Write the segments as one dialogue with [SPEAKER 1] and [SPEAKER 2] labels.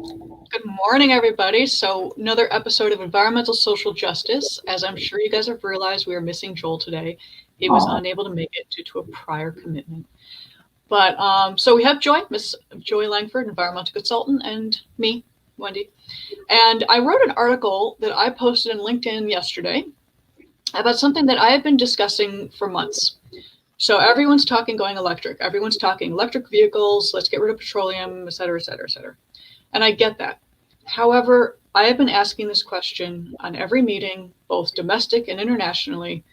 [SPEAKER 1] Good morning, everybody. So, another episode of Environmental Social Justice. As I'm sure you guys have realized, we are missing Joel today. He was
[SPEAKER 2] Oh,
[SPEAKER 1] unable to make it due to a prior commitment. But so we have Joy, Miss Joy Langford, environmental consultant, and me, Wendy. And I wrote an article that I posted in LinkedIn yesterday about something that I have been discussing for months. So everyone's talking going electric. Everyone's talking electric vehicles. Let's get rid of petroleum, et cetera, et cetera, et cetera. And I get that. However, I have been asking this question on every meeting, both domestic and internationally.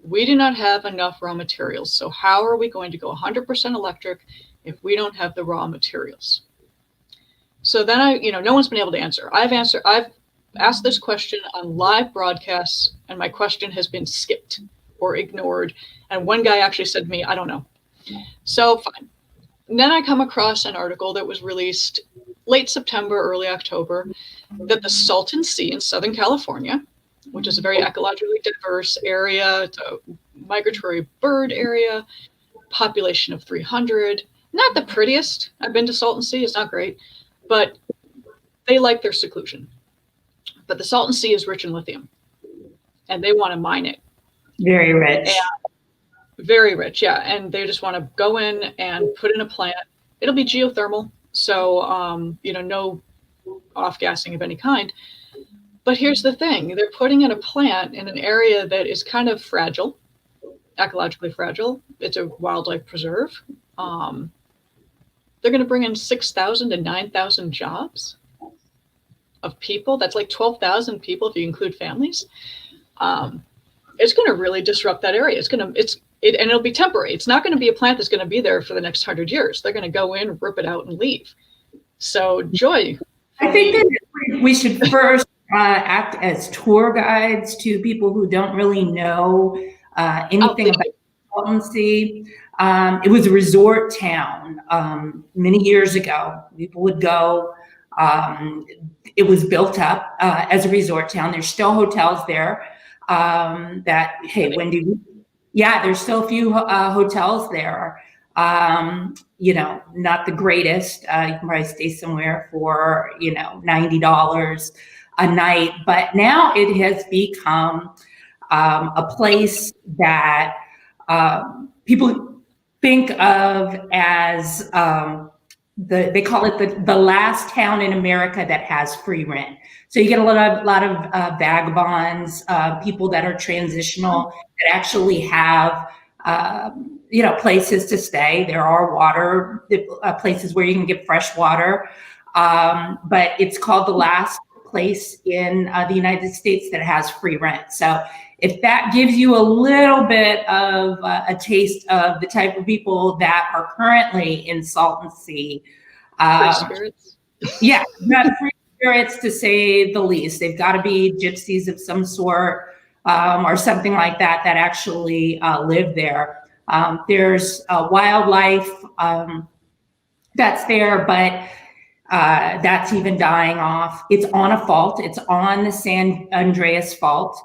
[SPEAKER 1] We do not have enough raw materials. So, how are we going to go 100% electric if we don't have the raw materials? So then no one's been able to answer. I've asked this question on live broadcasts, and my question has been skipped or ignored. And one guy actually said to me, I don't know. So, fine. And then I come across an article that was released late September, early October, that the Salton Sea in Southern California, which is a very ecologically diverse area, it's a migratory bird area, population of 300, not the prettiest. I've been to Salton Sea, it's not great, but they like their seclusion. But the Salton Sea is rich in lithium, and they want to mine it.
[SPEAKER 2] very rich.
[SPEAKER 1] Very rich, yeah. And they just want to go in and put in a plant. It'll be geothermal, so no off gassing of any kind. But here's the thing: they're putting in a plant in an area that is kind of fragile, ecologically fragile. It's a wildlife preserve. Um, they're going to bring in 6,000 to 9,000 jobs of people. That's like 12,000 people if you include families. Um, it's going to really disrupt that area. And it'll be temporary. It's not going to be a plant that's going to be there for the next 100 years. They're going to go in, rip it out, and leave. So, Joy.
[SPEAKER 2] I think that we should first act as tour guides to people who don't really know anything about Salton Sea. It was a resort town many years ago. People would go. It was built up as a resort town. There's still hotels there. Hey, Wendy, yeah, there's still a few hotels there. Not the greatest. You can probably stay somewhere for, $90 a night. But now it has become a place that people think of as they call it the last town in America that has free rent. So you get a lot of vagabonds, people that are transitional that actually have places to stay. There are water places where you can get fresh water, but it's called the last place in the United States that has free rent. So if that gives you a little bit of a taste of the type of people that are currently in Salton Sea,
[SPEAKER 1] free spirits.
[SPEAKER 2] Yeah, not free spirits to say the least. They've got to be gypsies of some sort or something like that actually live there. There's wildlife that's there, but that's even dying off. It's on a fault. It's on the San Andreas Fault.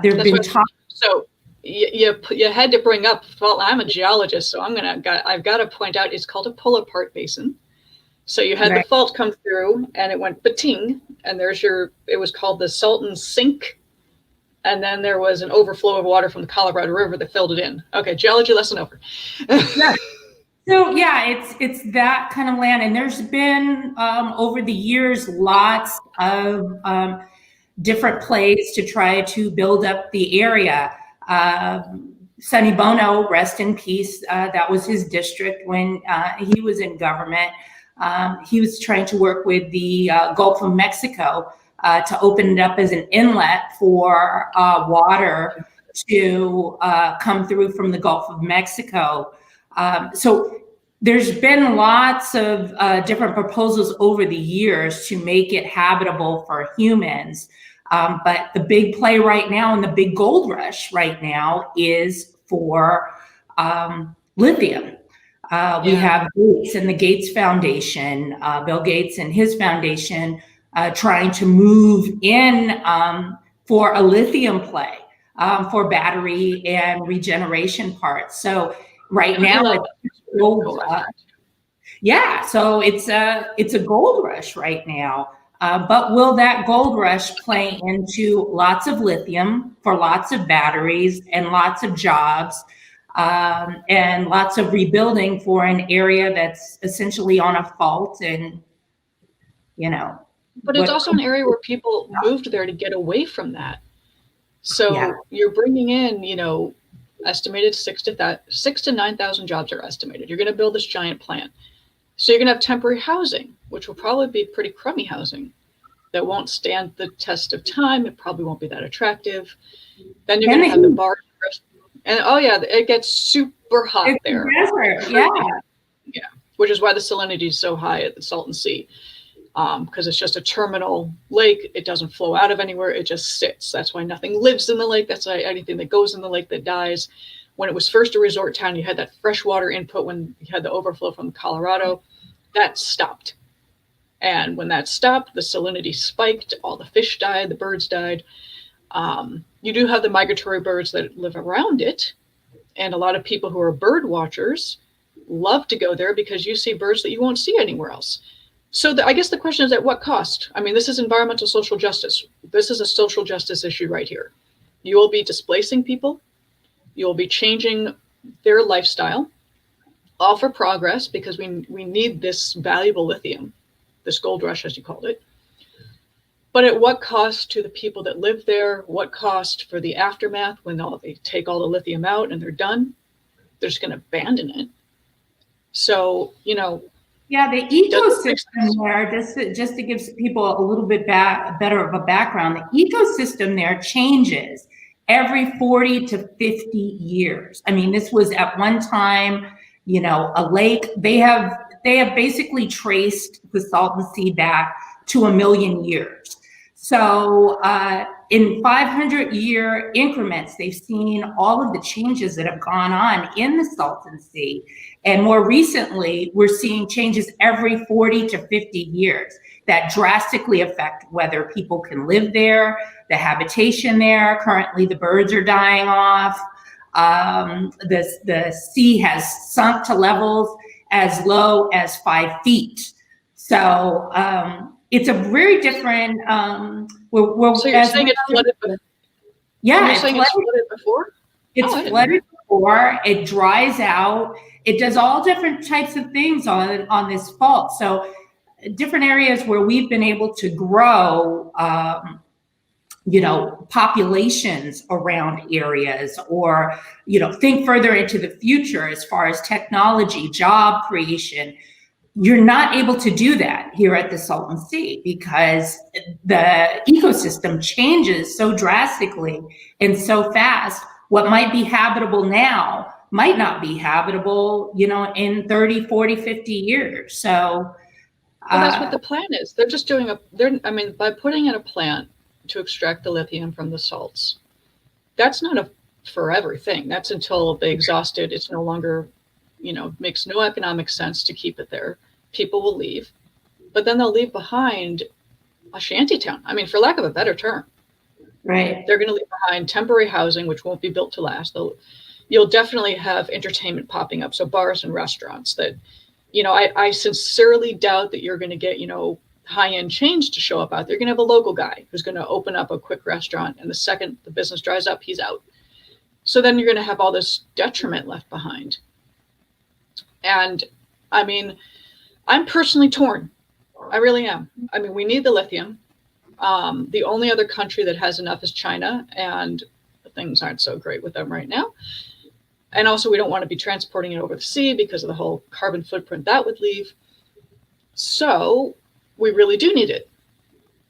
[SPEAKER 2] There've been talks.
[SPEAKER 1] So you had to bring up fault. I'm a geologist, so I've got to point out it's called a pull-apart basin. So you had the fault come through, and it went ba-ting, and it was called the Salton Sink, and then there was an overflow of water from the Colorado River that filled it in. Okay, geology lesson over.
[SPEAKER 2] Yeah. So yeah, it's that kind of land, and there's been over the years lots of different plays to try to build up the area. Sonny Bono, rest in peace. That was his district when he was in government. He was trying to work with the Gulf of Mexico to open it up as an inlet for water to come through from the Gulf of Mexico. So there's been lots of different proposals over the years to make it habitable for humans. But the big play right now and the big gold rush right now is for lithium. We have Gates and the Gates Foundation, Bill Gates and his foundation trying to move in for a lithium play for battery and regeneration parts. So right now, Yeah, so it's a gold rush right now. But will that gold rush play into lots of lithium for lots of batteries and lots of jobs, and lots of rebuilding for an area that's essentially on a fault? And you know
[SPEAKER 1] But it's
[SPEAKER 2] what?
[SPEAKER 1] also an area where people moved there to get away from that.
[SPEAKER 2] Yeah,
[SPEAKER 1] So you're bringing in, estimated 6 to 9,000 jobs are estimated. You're going to build this giant plant. So you're going to have temporary housing, which will probably be pretty crummy housing that won't stand the test of time. It probably won't be that attractive. Then you're
[SPEAKER 2] then
[SPEAKER 1] going to have the
[SPEAKER 2] the
[SPEAKER 1] bar, and oh yeah, it gets super hot
[SPEAKER 2] it's
[SPEAKER 1] there.
[SPEAKER 2] a desert. Yeah,
[SPEAKER 1] Yeah, which is why the salinity is so high at the Salton Sea, because it's just a terminal lake. It doesn't flow out of anywhere. It just sits. That's why nothing lives in the lake. That's why anything that goes in the lake that dies. When it was first a resort town, you had that freshwater input when you had the overflow from Colorado. That stopped. And when that stopped, the salinity spiked. All the fish died. The birds died. You do have the migratory birds that live around it. And a lot of people who are bird watchers love to go there because you see birds that you won't see anywhere else. So I guess the question is, at what cost? I mean, this is environmental social justice. This is a social justice issue right here. You will be displacing people. You will be changing their lifestyle, all for progress, because we need this valuable lithium, this gold rush, as you called it. But at what cost to the people that live there? What cost for the aftermath when they take all the lithium out and they're done? They're just going to abandon it. So,
[SPEAKER 2] yeah, the ecosystem there, just to give people a little bit better of a background, the ecosystem there changes every 40 to 50 years. I mean, this was at one time, a lake. They have basically traced the Salton Sea back to 1,000,000 years. So in 500-year increments, they've seen all of the changes that have gone on in the Salton Sea. And more recently, we're seeing changes every 40 to 50 years that drastically affect whether people can live there, the habitation there. Currently, the birds are dying off. The sea has sunk to levels as low as 5 feet. So it's a very different.
[SPEAKER 1] So you're saying it's flooded before?
[SPEAKER 2] Yeah,
[SPEAKER 1] you're saying it's flooded before?
[SPEAKER 2] It's flooded before. It dries out. It does all different types of things on this fault. So different areas where we've been able to grow, populations around areas, or, think further into the future as far as technology, job creation. You're not able to do that here at the Salton Sea because the ecosystem changes so drastically and so fast. What might be habitable now might not be habitable, in 30, 40, 50 years. So
[SPEAKER 1] that's what the plan is. They're just doing by putting in a plant to extract the lithium from the salts, that's not a forever thing. That's until they exhaust it. It's no longer, makes no economic sense to keep it there. People will leave, but then they'll leave behind a shanty town. I mean, for lack of a better term.
[SPEAKER 2] Right.
[SPEAKER 1] They're going to leave behind temporary housing, which won't be built to last. You'll definitely have entertainment popping up. So bars and restaurants that, I sincerely doubt that you're going to get, high-end chains to show up out there. You're going to have a local guy who's going to open up a quick restaurant, and the second the business dries up, he's out. So then you're going to have all this detriment left behind. And I mean, I'm personally torn. I really am. I mean, we need the lithium. The only other country that has enough is China, and things aren't so great with them right now. And also, we don't want to be transporting it over the sea because of the whole carbon footprint that would leave. So we really do need it,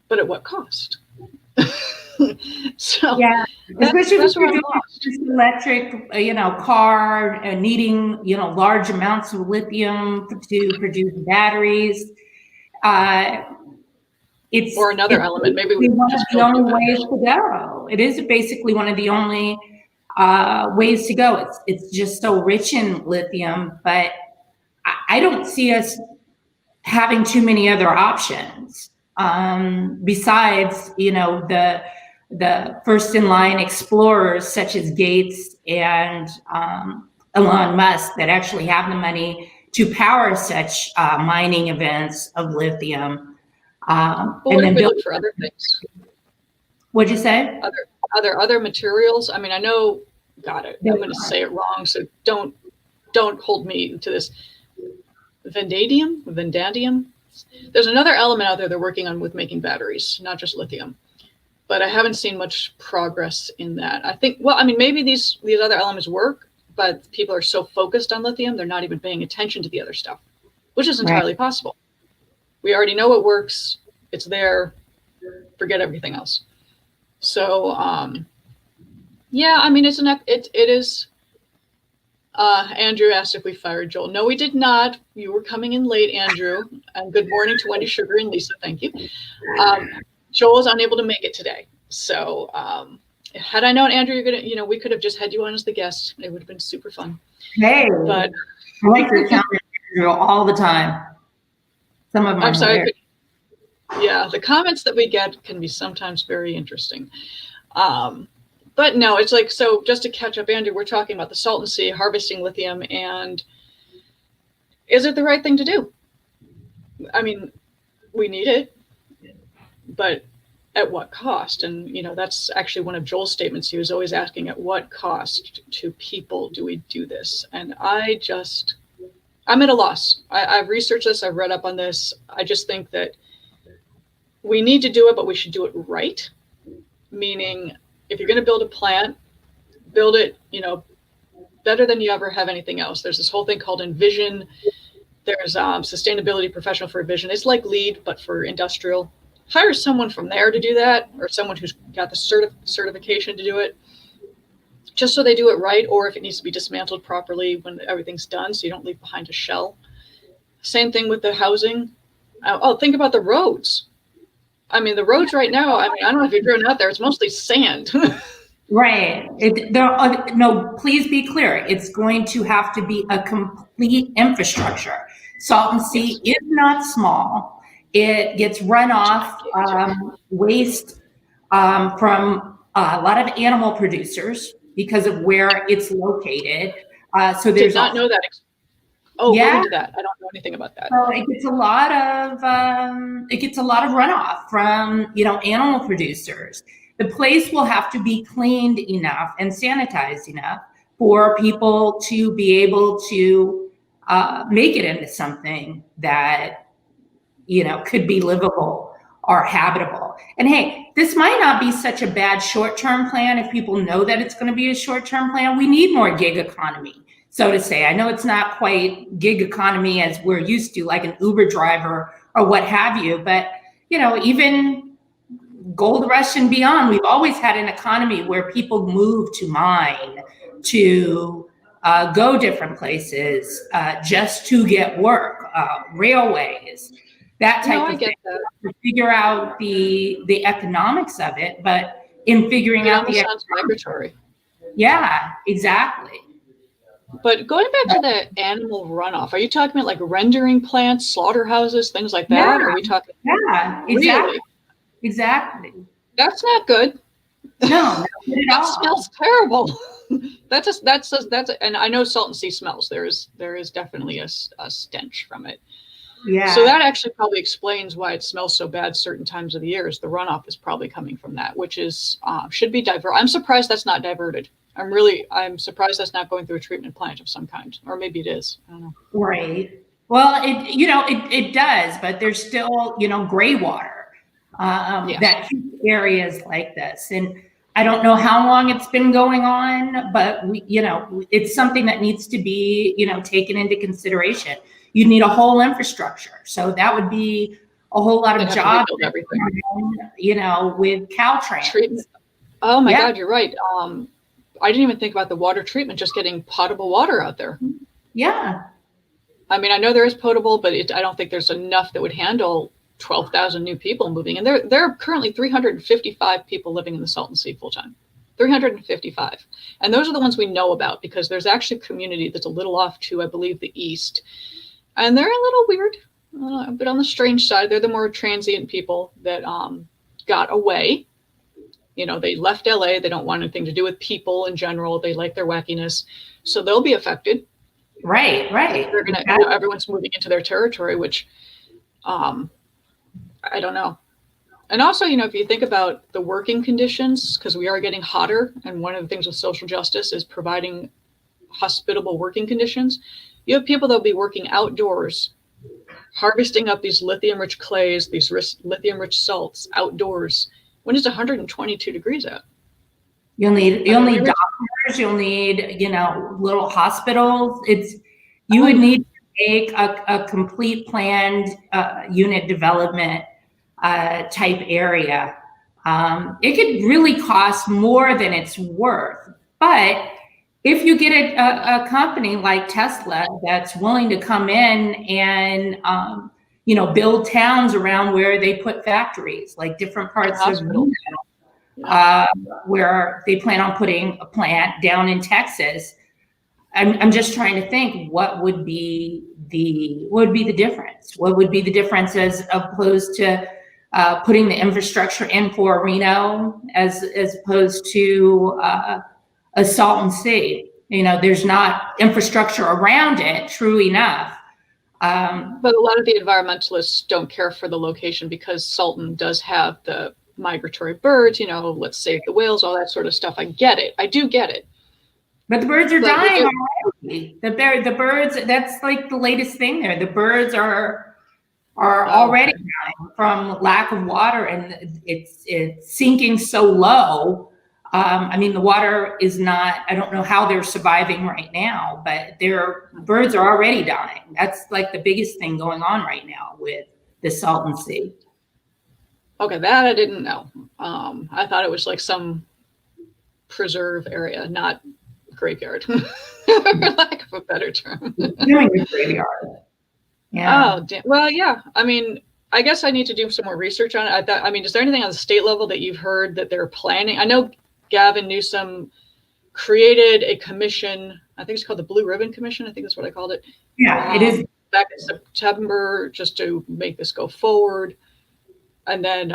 [SPEAKER 1] but at what cost? So
[SPEAKER 2] yeah, especially
[SPEAKER 1] that's where I'm
[SPEAKER 2] lost. Electric, car, and needing, large amounts of lithium to produce batteries.
[SPEAKER 1] Or another element. Maybe we
[SPEAKER 2] one
[SPEAKER 1] just
[SPEAKER 2] of the only ways to go. It is basically one of the only ways to go. It's just so rich in lithium, but I don't see us having too many other options besides, the first in line explorers such as Gates and Elon Musk that actually have the money to power such mining events of lithium.
[SPEAKER 1] But
[SPEAKER 2] And
[SPEAKER 1] what if
[SPEAKER 2] then
[SPEAKER 1] we
[SPEAKER 2] build.
[SPEAKER 1] look for other things?
[SPEAKER 2] What'd you say?
[SPEAKER 1] Are there other materials? I mean, I know, got it. I'm going to say it wrong, so don't hold me to this. Vanadium. There's another element out there they're working on with making batteries, not just lithium. But I haven't seen much progress in that. I think, well, I mean, maybe these other elements work, but people are so focused on lithium, they're not even paying attention to the other stuff, which is entirely possible. We already know it works. It's there. Forget everything else. So, yeah, I mean, it is. Andrew asked if we fired Joel. No, we did not. You were coming in late, Andrew. And good morning to Wendy, Sugar, and Lisa. Thank you. Joel is unable to make it today. So had I known, Andrew, you're going to, we could have just had you on as the guest. It would have been super fun.
[SPEAKER 2] Hey,
[SPEAKER 1] but
[SPEAKER 2] I like your comment, Andrew, all the time. Some of them
[SPEAKER 1] I'm sorry. Yeah, the comments that we get can be sometimes very interesting. But no, it's like, so just to catch up, Andrew, we're talking about the Salton Sea, harvesting lithium, and is it the right thing to do? I mean, we need it, but at what cost? And, that's actually one of Joel's statements. He was always asking, at what cost to people do we do this? And I'm at a loss. I've researched this. I've read up on this. I just think that we need to do it, but we should do it right. Meaning, if you're going to build a plant, build it, better than you ever have anything else. There's this whole thing called Envision. There's sustainability professional for Envision. It's like LEED, but for industrial. Hire someone from there to do that, or someone who's got the certification to do it, just so they do it right, or if it needs to be dismantled properly when everything's done, so you don't leave behind a shell. Same thing with the housing. Think about the roads. I mean, the roads right now, I don't know if you've driven out there, it's mostly sand.
[SPEAKER 2] Right. No, please be clear. It's going to have to be a complete infrastructure. Salton Sea is not small. It gets runoff, waste from a lot of animal producers because of where it's located. So there's
[SPEAKER 1] did not know that. Go into that. I don't know anything about that.
[SPEAKER 2] So it gets a lot of runoff from animal producers. The place will have to be cleaned enough and sanitized enough for people to be able to make it into something that could be livable or habitable. And hey, this might not be such a bad short-term plan if people know that it's going to be a short-term plan. We need more gig economy, so to say. I know it's not quite gig economy as we're used to, like an Uber driver or what have you, but even Gold Rush and beyond, we've always had an economy where people move to mine, to go different places just to get work, railways, that type of thing. To figure out the economics of it, but in figuring out the
[SPEAKER 1] sounds migratory.
[SPEAKER 2] Yeah, exactly.
[SPEAKER 1] But going back to the animal runoff, are you talking about like rendering plants, slaughterhouses, things like that?
[SPEAKER 2] Yeah.
[SPEAKER 1] Or are we talking?
[SPEAKER 2] Yeah, exactly.
[SPEAKER 1] Really?
[SPEAKER 2] Exactly.
[SPEAKER 1] That's not good.
[SPEAKER 2] No,
[SPEAKER 1] that smells terrible. And I know Salton Sea smells. There is definitely a stench from it.
[SPEAKER 2] Yeah.
[SPEAKER 1] So that actually probably explains why it smells so bad certain times of the year. The runoff is probably coming from that, which is should be diverted. I'm surprised that's not diverted. I'm surprised that's not going through a treatment plant of some kind, or maybe it is. I don't know.
[SPEAKER 2] Right. Well, it does, but there's still gray water that hits areas like this, and I don't know how long it's been going on, but it's something that needs to be taken into consideration. You need a whole infrastructure, so that would be a whole lot of jobs. With Caltrans.
[SPEAKER 1] Treatment. Oh my God, you're right. I didn't even think about the water treatment, just getting potable water out there.
[SPEAKER 2] Yeah.
[SPEAKER 1] I mean, I know there is potable, but I don't think there's enough that would handle 12,000 new people moving. And there are currently 355 people living in the Salton Sea full time. 355. And those are the ones we know about, because there's actually a community that's a little off to, I believe, the east. And they're a little weird, a bit on the strange side. They're the more transient people that got away. They left LA. They don't want anything to do with people in general. They like their wackiness. So they'll be affected.
[SPEAKER 2] Right.
[SPEAKER 1] They're gonna, everyone's moving into their territory, which I don't know. And also, if you think about the working conditions, because we are getting hotter, and one of the things with social justice is providing hospitable working conditions. You have people that'll be working outdoors, harvesting up these lithium-rich clays, these lithium-rich salts outdoors when it's 122 degrees out.
[SPEAKER 2] You'll need doctors. You'll need little hospitals. You would need to make a complete planned unit development type area. It could really cost more than it's worth, but if you get a company like Tesla that's willing to come in and build towns around where they put factories, like different parts of where they plan on putting a plant down in Texas. I'm just trying to think what would be the difference? What would be the difference as opposed to putting the infrastructure in for Reno as opposed to a Salton Sea? There's not infrastructure around it, true enough.
[SPEAKER 1] But a lot of the environmentalists don't care for the location because Salton does have the migratory birds, let's save the whales, all that sort of stuff. I get it. I do get it.
[SPEAKER 2] But the birds are dying already. The birds, that's like the latest thing there. The birds are already dying from lack of water, and it's sinking so low. The water is not, I don't know how they're surviving right now, but their birds are already dying. That's like the biggest thing going on right now with the Salton Sea.
[SPEAKER 1] Okay, that I didn't know. I thought it was like some preserve area, not graveyard, for lack of a better term.
[SPEAKER 2] Doing a graveyard. Yeah.
[SPEAKER 1] Oh, damn. Well, yeah. I guess I need to do some more research on it. Is there anything on the state level that you've heard that they're planning? I know Gavin Newsom created a commission. I think it's called the Blue Ribbon Commission. I think that's what I called it.
[SPEAKER 2] Yeah, it is.
[SPEAKER 1] Back in September, just to make this go forward. And then,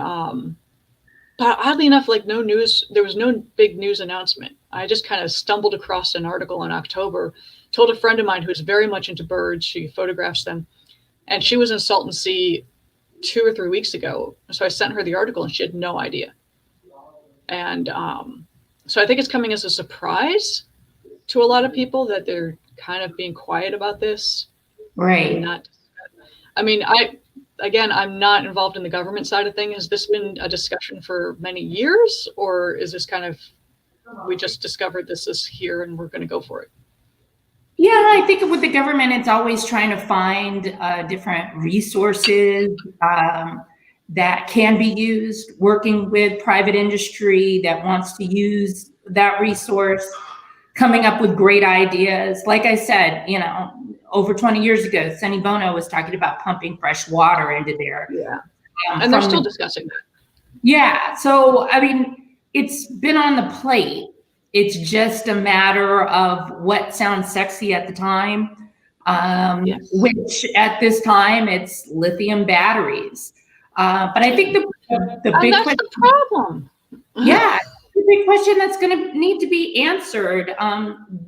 [SPEAKER 1] but oddly enough, there was no big news announcement. I just kind of stumbled across an article in October, told a friend of mine who's very much into birds. She photographs them, and she was in Salton Sea 2 or 3 weeks ago. So I sent her the article and she had no idea. And so I think it's coming as a surprise to a lot of people that they're kind of being quiet about this.
[SPEAKER 2] Right.
[SPEAKER 1] I'm not involved in the government side of things. Has this been a discussion for many years, or is this kind of, we just discovered this is here and we're going to go for it?
[SPEAKER 2] Yeah, I think with the government, it's always trying to find different resources that can be used, working with private industry that wants to use that resource, coming up with great ideas. Like I said, over 20 years ago, Sonny Bono was talking about pumping fresh water into there.
[SPEAKER 1] Yeah. And they're still discussing that.
[SPEAKER 2] Yeah. So, it's been on the plate. It's just a matter of what sounds sexy at the time, yes. Which at this time, it's lithium batteries. But I think the big
[SPEAKER 1] that's
[SPEAKER 2] question,
[SPEAKER 1] the problem.
[SPEAKER 2] Yeah. The big question that's going to need to be answered.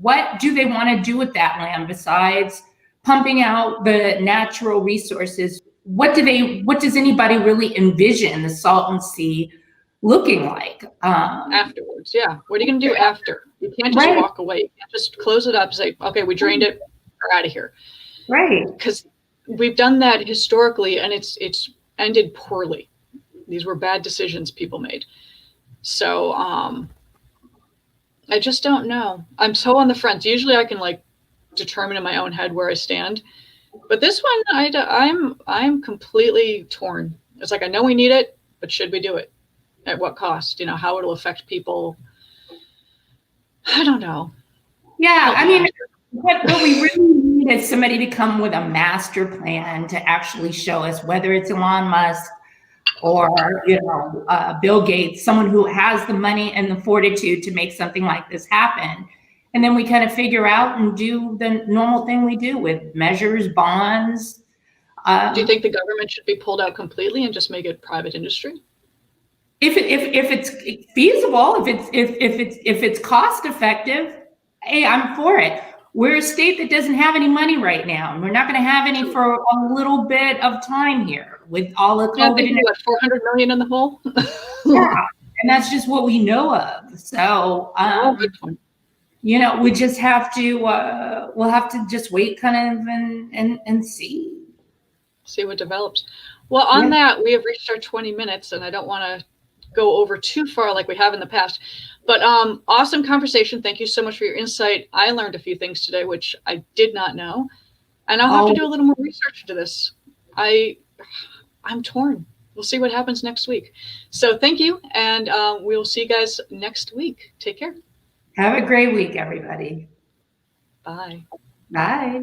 [SPEAKER 2] What do they want to do with that land besides pumping out the natural resources? What does anybody really envision the Salton Sea looking like?
[SPEAKER 1] Afterwards, yeah. What are you going to do after? You can't just walk away. You can't just close it up and say, okay, we drained it, we're out of here.
[SPEAKER 2] Right.
[SPEAKER 1] Because we've done that historically, and it's ended poorly. These were bad decisions people made. So I just don't know. I'm so on the fence. Usually I can determine in my own head where I stand, but this one I'm completely torn. It's like, I know we need it, but should we do it? At what cost? How it'll affect people. I don't know.
[SPEAKER 2] Yeah, what we really need is somebody to come with a master plan to actually show us, whether it's Elon Musk or Bill Gates, someone who has the money and the fortitude to make something like this happen. And then we kind of figure out and do the normal thing we do with measures, bonds.
[SPEAKER 1] Do you think the government should be pulled out completely and just make it private industry?
[SPEAKER 2] If it's feasible, if it's cost effective, hey, I'm for it. we're a state that doesn't have any money right now, and we're not going to have any for a little bit of time here with all the
[SPEAKER 1] Yeah,
[SPEAKER 2] COVID.
[SPEAKER 1] what, 400 million in the hole?
[SPEAKER 2] Yeah, and that's just what we know of. So,
[SPEAKER 1] Good point.
[SPEAKER 2] you know, we just have to, we'll have to just wait kind of and see.
[SPEAKER 1] See what develops. Well, on that, we have reached our 20 minutes, and I don't want to go over too far like we have in the past. But awesome conversation. Thank you so much for your insight. I learned a few things today, which I did not know. And I'll have to do a little more research into this. I'm torn. We'll see what happens next week. So thank you, and we'll see you guys next week. Take care.
[SPEAKER 2] Have a great week, everybody.
[SPEAKER 1] Bye.
[SPEAKER 2] Bye.